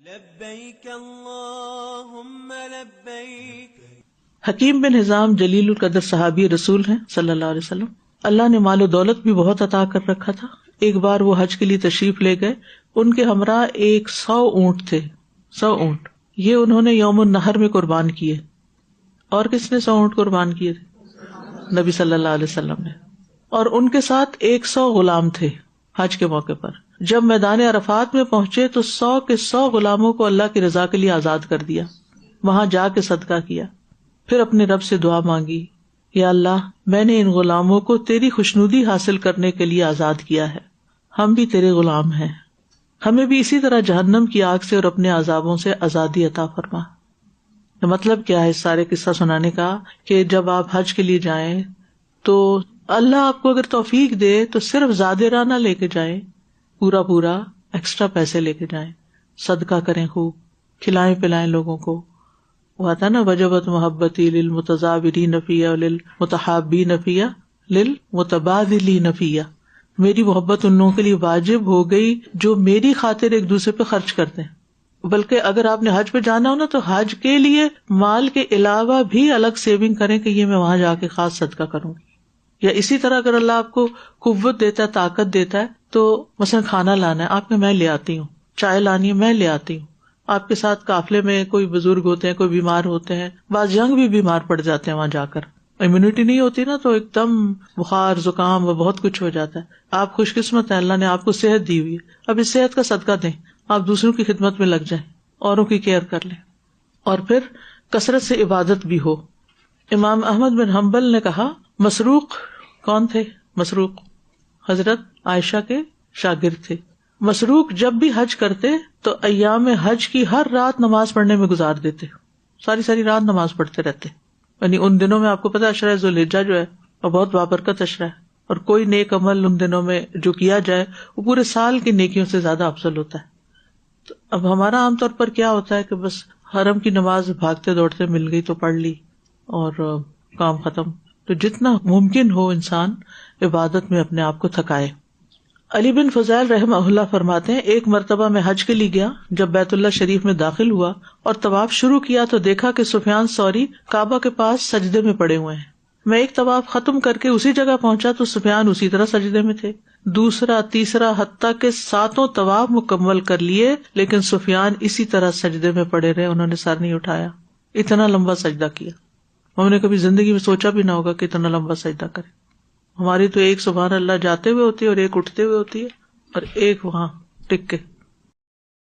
لبیک اللہم لبیک. حکیم بن حزام جلیل القدر صحابی رسول ہیں صلی اللہ علیہ وسلم. اللہ نے مال و دولت بھی بہت عطا کر رکھا تھا. ایک بار وہ حج کے لیے تشریف لے گئے. ان کے ہمراہ 100 اونٹ تھے. 100 اونٹ یہ انہوں نے یوم النحر میں قربان کیے. اور کس نے 100 اونٹ قربان کیے تھے؟ نبی صلی اللہ علیہ وسلم نے. اور ان کے ساتھ 100 غلام تھے. حج کے موقع پر جب میدان عرفات میں پہنچے تو 100 کے 100 غلاموں کو اللہ کی رضا کے لیے آزاد کر دیا. وہاں جا کے صدقہ کیا. پھر اپنے رب سے دعا مانگی، یا اللہ میں نے ان غلاموں کو تیری خوشنودی حاصل کرنے کے لیے آزاد کیا ہے. ہم بھی تیرے غلام ہیں، ہمیں بھی اسی طرح جہنم کی آگ سے اور اپنے عذابوں سے آزادی عطا فرما. مطلب کیا ہے اس سارے قصہ سنانے کا؟ کہ جب آپ حج کے لیے جائیں تو اللہ آپ کو اگر توفیق دے تو صرف زیادہ راہ نہ لے کے جائیں، پورا ایکسٹرا پیسے لے کے جائیں. صدقہ کریں، خوب کھلائیں پلائیں لوگوں کو. وہ آتا نا وجبت محبتی للمتزاورین فیہ للمتحابین فیہ للمتبادلین فیہ. میری محبت ان لوگوں کے لیے واجب ہو گئی جو میری خاطر ایک دوسرے پہ خرچ کرتے ہیں. بلکہ اگر آپ نے حج پہ جانا ہو نا تو حج کے لیے مال کے علاوہ بھی الگ سیونگ کریں کہ یہ میں وہاں جا کے خاص صدقہ کروں گی. یا اسی طرح اگر اللہ آپ کو قوت دیتا ہے، طاقت دیتا ہے، تو مثلا کھانا لانا ہے آپ کے، میں لے آتی ہوں. چائے لانی ہے میں لے آتی ہوں. آپ کے ساتھ قافلے میں کوئی بزرگ ہوتے ہیں، کوئی بیمار ہوتے ہیں، بعض ینگ بھی بیمار پڑ جاتے ہیں وہاں جا کر. امیونٹی نہیں ہوتی نا تو ایک دم بخار زکام و بہت کچھ ہو جاتا ہے. آپ خوش قسمت ہیں، اللہ نے آپ کو صحت دی ہوئی ہے. اب اس صحت کا صدقہ دیں، آپ دوسروں کی خدمت میں لگ جائیں، اوروں کی کیئر کر لیں. اور پھر کثرت سے عبادت بھی ہو. امام احمد بن حنبل نے کہا، مسروق کون تھے؟ مسروق حضرت عائشہ کے شاگرد تھے. مسروق جب بھی حج کرتے تو ایام حج کی ہر رات نماز پڑھنے میں گزار دیتے. ساری رات نماز پڑھتے رہتے. یعنی ان دنوں میں آپ کو پتا عشرہ ذوالحجہ جو ہے وہ بہت بابرکت عشرہ ہے، اور کوئی نیک عمل ان دنوں میں جو کیا جائے وہ پورے سال کی نیکیوں سے زیادہ افضل ہوتا ہے. تو اب ہمارا عام طور پر کیا ہوتا ہے کہ بس حرم کی نماز بھاگتے دوڑتے مل گئی تو پڑھ لی اور کام ختم. تو جتنا ممکن ہو انسان عبادت میں اپنے آپ کو تھکائے. علی بن فضیل رحمہ اللہ فرماتے ہیں، ایک مرتبہ میں حج کے لیے گیا. جب بیت اللہ شریف میں داخل ہوا اور طواف شروع کیا تو دیکھا کہ سفیان ثوری کعبہ کے پاس سجدے میں پڑے ہوئے ہیں. میں ایک طواف ختم کر کے اسی جگہ پہنچا تو سفیان اسی طرح سجدے میں تھے. دوسرا، تیسرا، حتیٰ کہ 7 طواف مکمل کر لیے لیکن سفیان اسی طرح سجدے میں پڑے رہے، انہوں نے سر نہیں اٹھایا. اتنا لمبا سجدہ کیا. ہم نے کبھی زندگی میں سوچا بھی نہ ہوگا کہ اتنا لمبا سجدہ کرے. ہماری تو ایک سبحان اللہ جاتے ہوئے ہوتی ہے اور ایک اٹھتے ہوئے ہوتی ہے اور ایک وہاں ٹک کے.